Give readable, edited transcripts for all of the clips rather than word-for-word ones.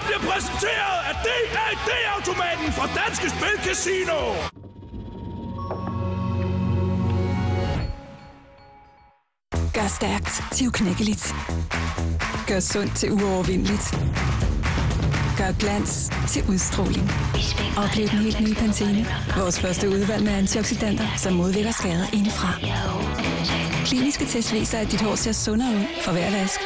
bliver præsenteret af DAD-automaten fra Danske Spil Casino. Gør stærkt til uknækkeligt. Gør sundt til uovervindeligt. Gør glans til udstråling. Oplev den helt nye Pantene. Vores første udvalg med antioxidanter, som modvirker skader indefra. Kliniske test viser, at dit hår ser sundere ud for hver vask.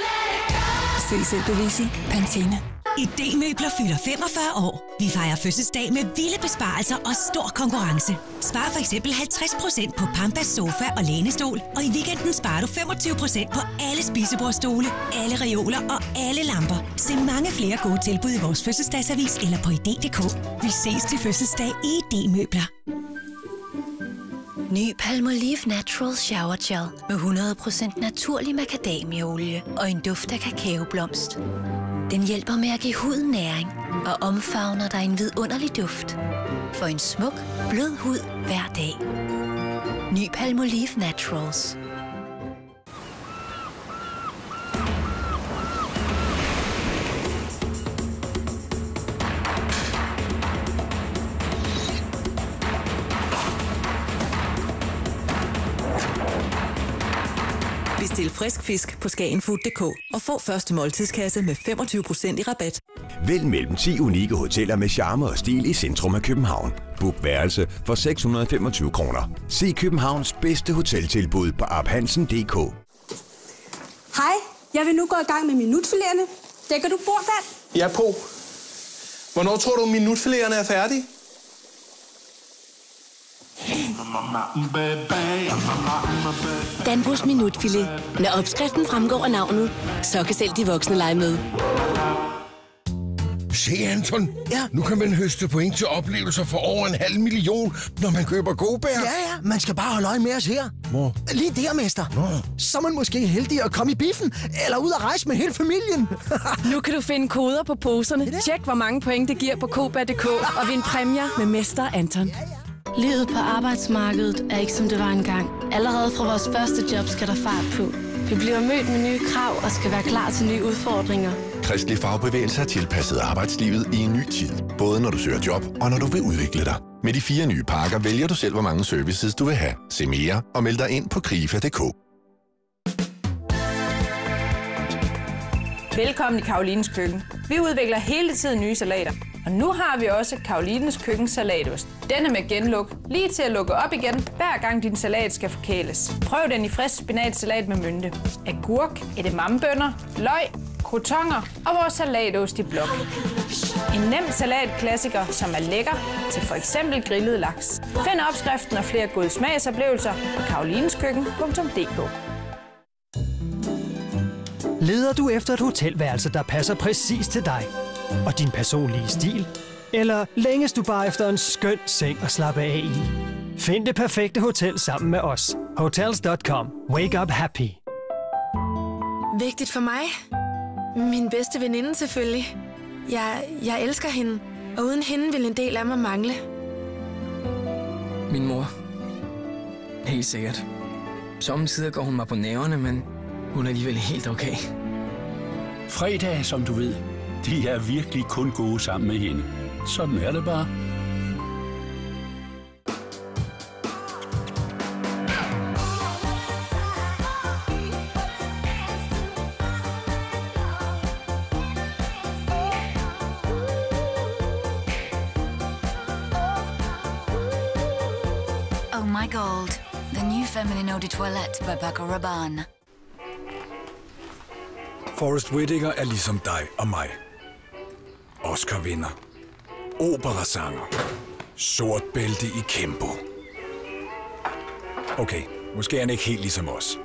Se selv beviset. Pantene. ID-møbler fylder 45 år. Vi fejrer fødselsdag med vilde besparelser og stor konkurrence. Spar for eksempel 50% på Pampas sofa og lænestol, og i weekenden sparer du 25% på alle spisebordstole, alle reoler og alle lamper. Se mange flere gode tilbud i vores fødselsdagsavis eller på id.dk. Vi ses til fødselsdag i ID-møbler. Ny Palmolive Natural Shower Gel med 100% naturlig macadamiaolie og en duft af kakaoblomst. Den hjælper med at give huden næring og omfavner dig en vidunderlig duft. For en smuk, blød hud hver dag. Ny Palmolive Naturals. Bestil frisk fisk på skagenfood.dk og få første måltidskasse med 25% i rabat. Vælg mellem 10 unikke hoteller med charme og stil i centrum af København. Book værelse for 625 kroner. Se Københavns bedste hoteltilbud på aphansen.dk. Hej, jeg vil nu gå i gang med minutfilererne. Dækker du bord, Dan? Ja, på. Hvornår tror du, minutfilererne er færdige? Danbos minutfilet. Når opskriften fremgår af navnet, så kan selv de voksne lege med. Se, Anton. Ja? Nu kan man høste point til oplevelser for over 500.000, når man køber godbær. Ja, man skal bare holde øje med os her. Hvor? Lige der, mester. Så er man måske heldig at komme i biffen, eller ud at rejse med hele familien. Nu kan du finde koder på poserne. Tjek, hvor mange point det giver på Koba.dk og vind præmier med Mester Anton. Livet på arbejdsmarkedet er ikke som det var engang. Allerede fra vores første job skal der fart på. Vi bliver mødt med nye krav og skal være klar til nye udfordringer. Kristelig Fagbevægelse har tilpasset arbejdslivet i en ny tid. Både når du søger job og når du vil udvikle dig. Med de 4 nye pakker vælger du selv, hvor mange services du vil have. Se mere og meld dig ind på krifa.dk. Velkommen i Karolines Køkken. Vi udvikler hele tiden nye salater. Og nu har vi også Karolines Køkken salatost. Den er med genluk, lige til at lukke op igen, hver gang din salat skal forkæles. Prøv den i frisk spinatsalat med mynte, agurk, edamamebønner, løg, crotonger og vores salatost i blok. En nem salatklassiker, som er lækker til for eksempel grillet laks. Find opskriften og flere gode smagsoplevelser på karolineskøkken.dk. Leder du efter et hotelværelse, der passer præcis til dig og din personlige stil? Eller længes du bare efter en skøn seng at slappe af i? Find det perfekte hotel sammen med os. Hotels.com. Wake up happy. Vigtigt for mig? Min bedste veninde selvfølgelig. Jeg elsker hende, og uden hende vil en del af mig mangle. Min mor. Helt sikkert. Sommetider går hun mig på nerverne, men hun er alligevel helt okay. Fredag, som du ved, de er virkelig kun gode sammen med hende. Sådan er det bare. Oh my gold. The new feminine eau de toilette by Paco Rabanne. Forrest Whitaker er ligesom dig og mig. Oscar-vinder. Operasanger. Sort bælte i Kempo. Okay, måske er han ikke helt ligesom os.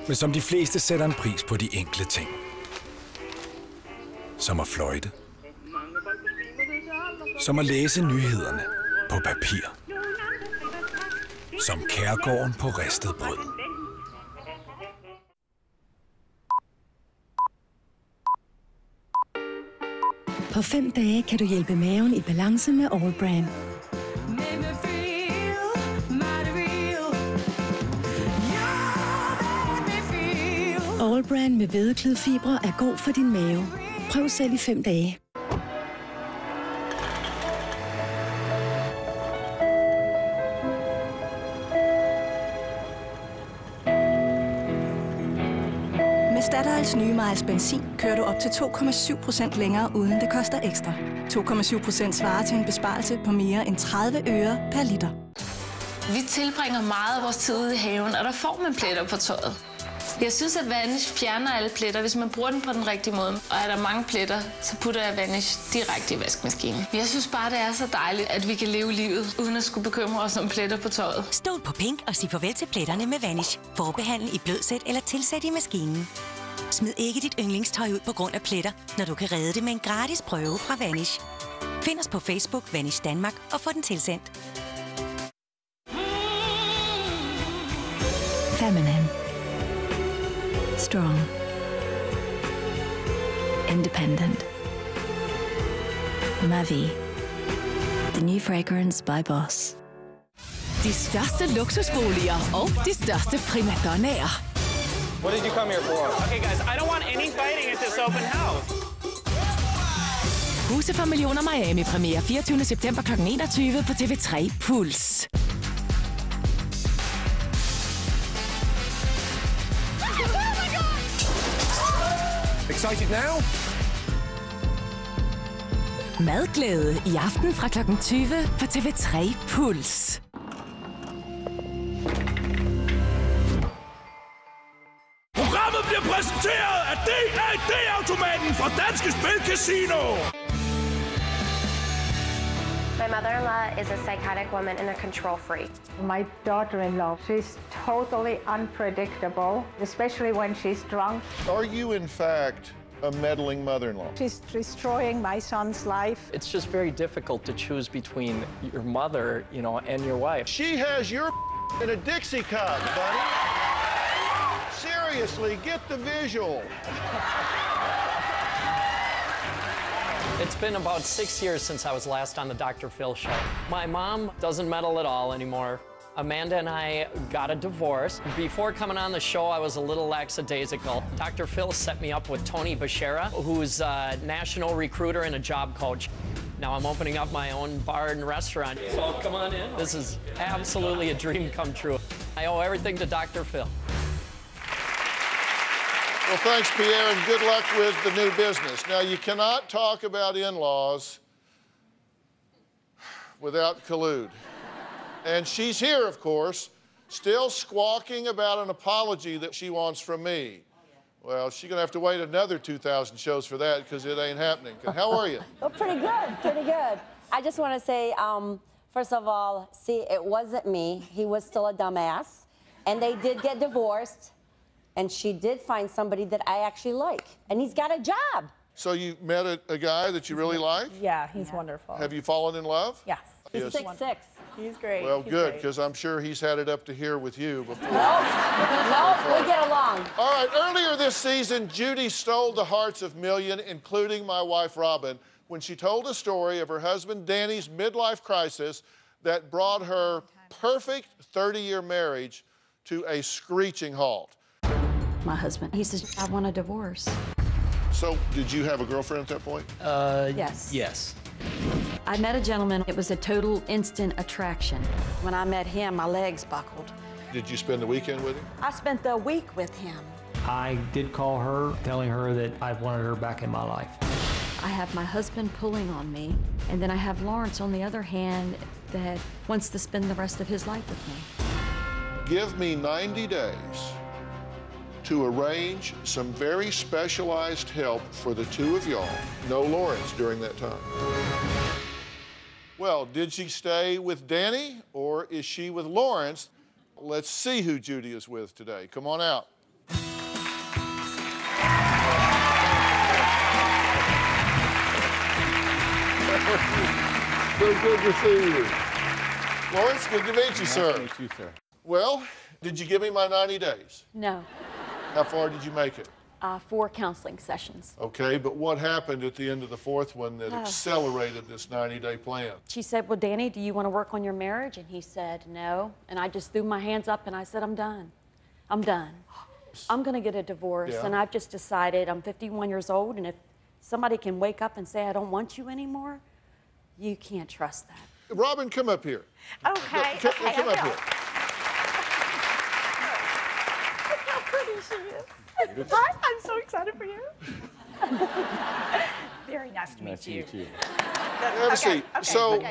Men som de fleste sætter en pris på de enkle ting. Som at fløjte. Som at læse nyhederne på papir. Som Kærgården på ristet brød. På 5 dage kan du hjælpe maven i balance med All Brand. All Brand med hvedeklødfibre er god for din mave. Prøv selv i 5 dage. Statoils nye Miles benzin kører du op til 2,7% længere, uden det koster ekstra. 2,7% svarer til en besparelse på mere end 30 øre per liter. Vi tilbringer meget af vores tid ude i haven, og der får man pletter på tøjet. Jeg synes, at Vanish fjerner alle pletter, hvis man bruger den på den rigtige måde. Og er der mange pletter, så putter jeg Vanish direkte i vaskemaskinen. Jeg synes bare, det er så dejligt, at vi kan leve livet, uden at skulle bekymre os om pletter på tøjet. Stol på pink og sig farvel til pletterne med Vanish. Forbehandle i blødsæt eller tilsæt i maskinen. Smid ikke dit yndlingstøj ud på grund af pletter, når du kan redde det med en gratis prøve fra Vanish. Find os på Facebook, Vanish Danmark, og få den tilsendt. Feminine. Strong. Independent. Mavi. The new fragrance by Boss. De største luksusboliger og de største primadonnaer. What did you come here for? Okay, guys, I don't want any fighting at this open house. Huse for millioner Miami premiere 24. september kl. 21 på TV3 Puls. Excited now? Madglæde i aften fra kl. 20 på TV3 Puls. Programmet bliver præsenteret af D-automaten fra Danske Spil. My mother-in-law is a psychotic woman and a control freak. My daughter-in-law, she's totally unpredictable, especially when she's drunk. Are you, in fact, a meddling mother-in-law? She's destroying my son's life. It's just very difficult to choose between your mother, and your wife. She has your in a Dixie cup, buddy. Seriously, get the visual. It's been about 6 years since I was last on the Dr. Phil show. My mom doesn't meddle at all anymore. Amanda and I got a divorce. Before coming on the show, I was a little lackadaisical. Dr. Phil set me up with Tony Bashara, who's a national recruiter and a job coach. Now I'm opening up my own bar and restaurant. So come on in. This is absolutely a dream come true. I owe everything to Dr. Phil. Well, thanks, Pierre, and good luck with the new business. Now, you cannot talk about in-laws without collude. And she's here, of course, still squawking about an apology that she wants from me. Well, she's going to have to wait another 2,000 shows for that because it ain't happening. How are you? Well, pretty good, pretty good. I just want to say, first of all, see, it wasn't me. He was still a dumbass. And they did get divorced. And she did find somebody that I actually like. And he's got a job. So you met a guy that you really like? Yeah, he's wonderful. Have you fallen in love? Yes. He's 6'6". He's great. Well, good, because I'm sure he's had it up to here with you before. No, we get along. All right, earlier this season, Judy stole the hearts of millions, including my wife, Robin, when she told a story of her husband, Danny's midlife crisis that brought her perfect 30-year marriage to a screeching halt. My husband, he says, I want a divorce. So, did you have a girlfriend at that point? Yes. Yes. I met a gentleman. It was a total instant attraction. When I met him, my legs buckled. Did you spend the weekend with him? I spent the week with him. I did call her, telling her that I wanted her back in my life. I have my husband pulling on me, and then I have Lawrence, on the other hand, that wants to spend the rest of his life with me. Give me 90 days to arrange some very specialized help for the two of y'all. No Lawrence during that time. Well, did she stay with Danny or is she with Lawrence? Let's see who Judy is with today. Come on out. So good to see you. Lawrence, good to meet you, sir. Nice to meet you, sir. Well, did you give me my 90 days? No. How far did you make it? 4 counseling sessions. Okay, but what happened at the end of the fourth one that accelerated this 90-day plan? She said, well, Danny, do you want to work on your marriage? And he said, no. And I just threw my hands up and I said, I'm done. I'm done. I'm going to get a divorce. Yeah. And I've just decided I'm 51 years old. And if somebody can wake up and say, I don't want you anymore, you can't trust that. Robin, come up here. Okay. Come up here. Look how pretty she is. Hi, I'm so excited for you. Very nice to meet you. Have a seat. So,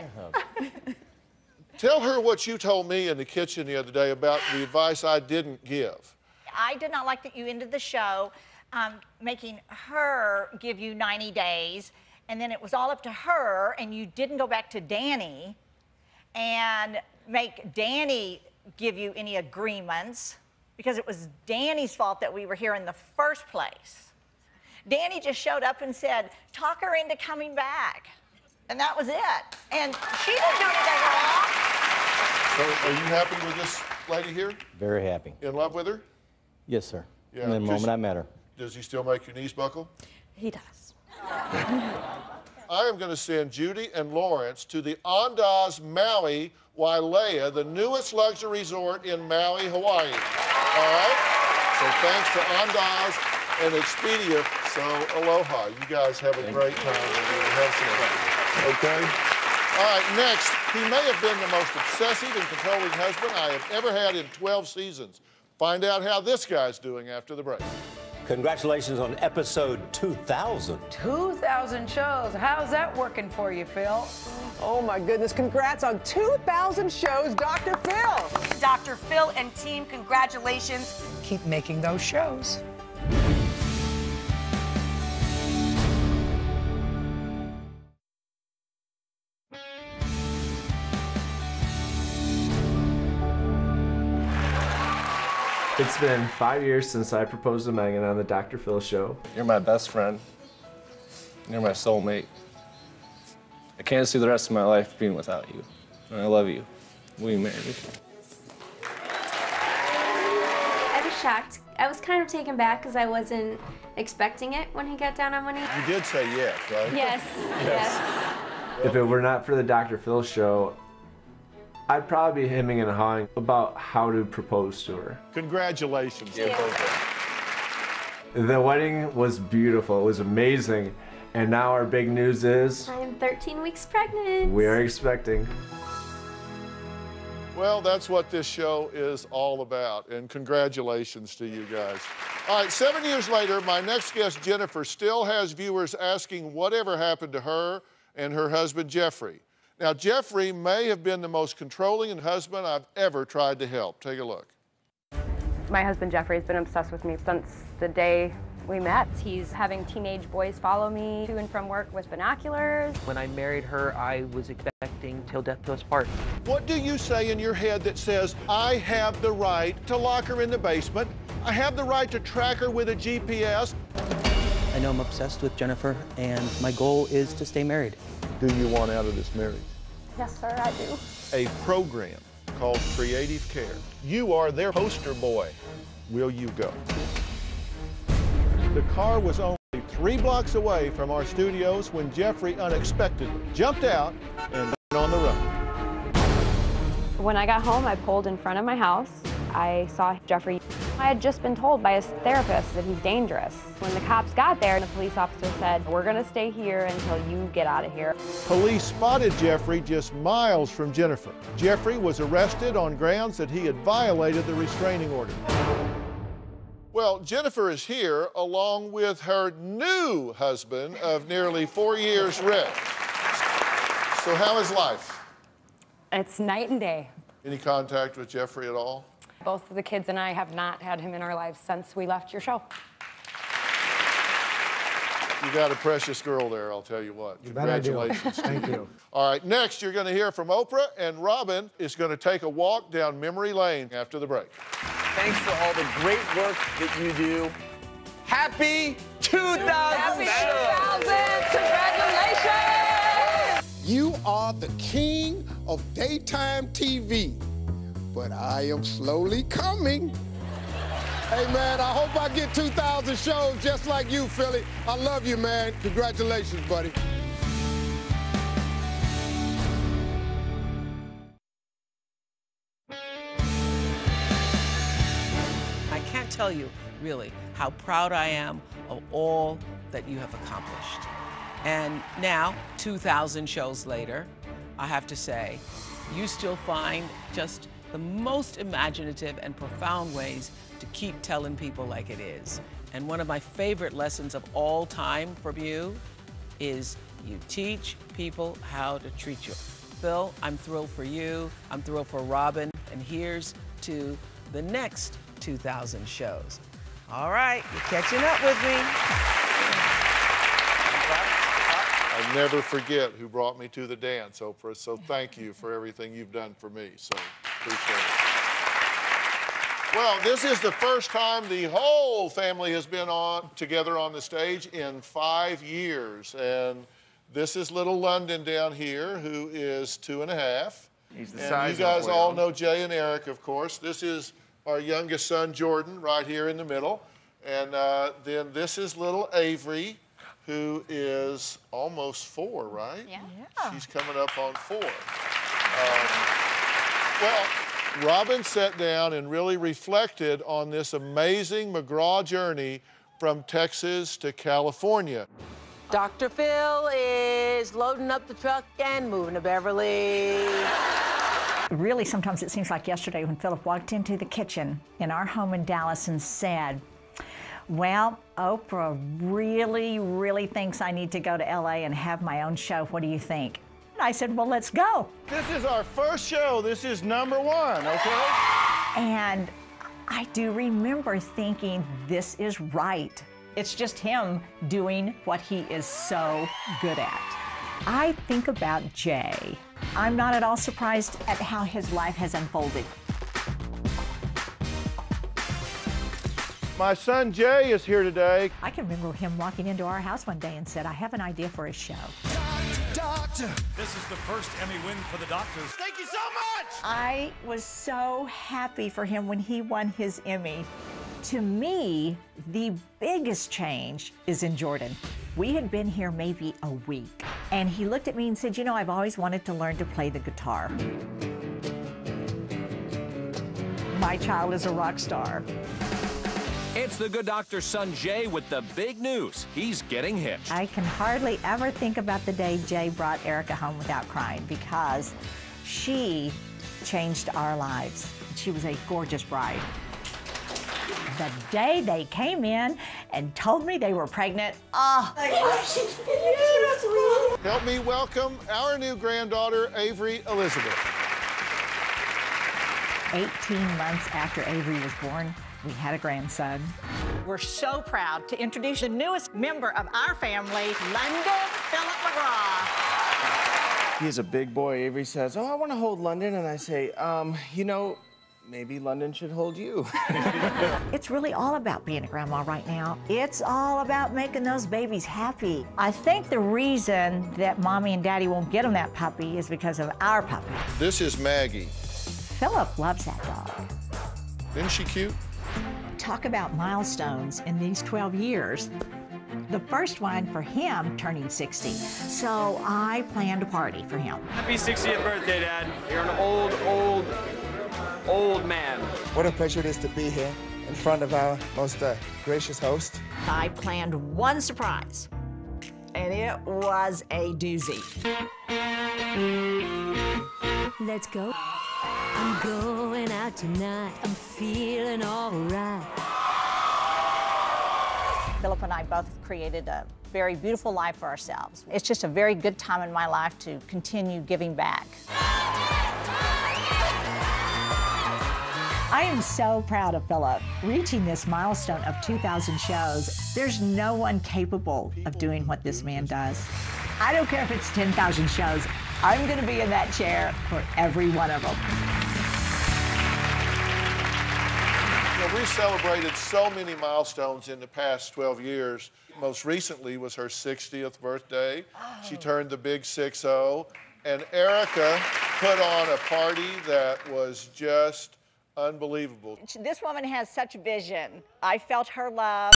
tell her what you told me in the kitchen the other day about the advice I didn't give. I did not like that you ended the show making her give you 90 days, and then it was all up to her, and you didn't go back to Danny and make Danny give you any agreements, because it was Danny's fault that we were here in the first place. Danny just showed up and said, talk her into coming back. And that was it. And she didn't do anything wrong. So, are you happy with this lady here? Very happy. In love with her? Yes, sir. Yeah. From the moment I met her. Does he still make your knees buckle? He does. I am going to send Judy and Lawrence to the Andaz Maui Wailea, the newest luxury resort in Maui, Hawaii. All right? So thanks to Andaz and Expedia. So aloha. You guys have a great time. Have some fun. Okay? All right, next. He may have been the most obsessive and controlling husband I have ever had in 12 seasons. Find out how this guy's doing after the break. Congratulations on episode 2000. 2,000 shows. How's that working for you, Phil? Oh, my goodness. Congrats on 2,000 shows, Dr. Phil. Dr. Phil and team, congratulations. Keep making those shows. It's been 5 years since I proposed to Megan on the Dr. Phil show. You're my best friend. You're my soulmate. I can't see the rest of my life being without you. And I love you. Will you marry me? I was shocked. I was kind of taken back because I wasn't expecting it when he got down on one knee. You did say yes, right? Yes, yes. If it were not for the Dr. Phil show, I'd probably be hemming and hawing about how to propose to her. Congratulations. Yeah. The wedding was beautiful. It was amazing. And now our big news is I'm 13 weeks pregnant. we are expecting. Well, that's what this show is all about, and congratulations to you guys. All right, 7 years later, my next guest, Jennifer, still has viewers asking whatever happened to her and her husband, Jeffrey. Now, Jeffrey may have been the most controlling husband I've ever tried to help. Take a look. My husband, Jeffrey, has been obsessed with me since the day we met. He's having teenage boys follow me to and from work with binoculars. When I married her, I was expecting till death do us part. What do you say in your head that says, I have the right to lock her in the basement, I have the right to track her with a GPS? I know I'm obsessed with Jennifer, and my goal is to stay married. Do you want out of this marriage? Yes, sir, I do. A program called Creative Care. You are their poster boy. Will you go? The car was only 3 blocks away from our studios when Jeffrey unexpectedly jumped out and went on the run. When I got home, I pulled in front of my house. I saw Jeffrey. I had just been told by his therapist that he's dangerous. When the cops got there, the police officer said, we're gonna stay here until you get out of here. Police spotted Jeffrey just miles from Jennifer. Jeffrey was arrested on grounds that he had violated the restraining order. Well, Jennifer is here along with her new husband of nearly 4 years, Rick. So how is life? It's night and day. Any contact with Jeffrey at all? Both of the kids and I have not had him in our lives since we left your show. You got a precious girl there, I'll tell you what. Congratulations. Thank you. All right, next you're going to hear from Oprah, and Robin is going to take a walk down memory lane after the break. Thanks for all the great work that you do. Happy 2000! Happy 2000! Congratulations! You are the king of daytime TV, but I am slowly coming. Hey, man, I hope I get 2,000 shows just like you, Philly. I love you, man. Congratulations, buddy. I can't tell you, really, how proud I am of all that you have accomplished. And now, 2,000 shows later, I have to say, you still find just the most imaginative and profound ways to keep telling people like it is. And one of my favorite lessons of all time from you is you teach people how to treat you. Phil, I'm thrilled for you. I'm thrilled for Robin. And here's to the next 2,000 shows. All right, you're catching up with me. I never forget who brought me to the dance, Oprah, so thank you for everything you've done for me, so appreciate it. Well, this is the first time the whole family has been together on the stage in 5 years, and this is little London down here, who is 2.5. He's the and size you guys of all know Jay and Eric, of course. This is our youngest son, Jordan, right here in the middle. And then this is little Avery, who is almost 4, right? Yeah. She's coming up on 4. Well, Robin sat down and really reflected on this amazing McGraw journey from Texas to California. Dr. Phil is loading up the truck and moving to Beverly. Really, sometimes it seems like yesterday when Philip walked into the kitchen in our home in Dallas and said, well, Oprah really thinks I need to go to LA and have my own show. What do you think? And I said, well, let's go. This is our first show. This is #1, okay? And I do remember thinking, this is right. It's just him doing what he is so good at. I think about Jay. I'm not at all surprised at how his life has unfolded. My son Jay is here today. I can remember him walking into our house one day and said, I have an idea for a show. Doctor. This is the first Emmy win for the Doctors. Thank you so much! I was so happy for him when he won his Emmy. To me, the biggest change is in Jordan. We had been here maybe a week, and he looked at me and said, you know, I've always wanted to learn to play the guitar. My child is a rock star. It's the Good Doctor's son, Jay, with the big news. He's getting hitched. I can hardly ever think about the day Jay brought Erica home without crying, because she changed our lives. She was a gorgeous bride. The day they came in and told me they were pregnant, oh, she's beautiful. Help me welcome our new granddaughter, Avery Elizabeth. 18 months after Avery was born, we had a grandson. We're so proud to introduce the newest member of our family, London Philip McGraw. He's a big boy. Avery says, oh, I want to hold London. And I say, you know, maybe London should hold you. It's really all about being a grandma right now. It's all about making those babies happy. I think the reason that Mommy and Daddy won't get them that puppy is because of our puppy. This is Maggie. Philip loves that dog. Isn't she cute? Talk about milestones in these 12 years. The first one for him turning 60. So I planned a party for him. Happy 60th birthday, Dad. You're an old man. What a pleasure it is to be here in front of our most gracious host. I planned one surprise, and it was a doozy. Let's go. I'm going out tonight. I'm feeling all right. Philip and I both created a very beautiful life for ourselves. It's just a very good time in my life to continue giving back. I am so proud of Philip reaching this milestone of 2,000 shows. There's no one capable of doing what this man does. I don't care if it's 10,000 shows. I'm going to be in that chair for every one of them. You know, we've celebrated so many milestones in the past 12 years. Most recently was her 60th birthday. She turned the big 6-0. And Erica put on a party that was just unbelievable. This woman has such vision. I felt her love.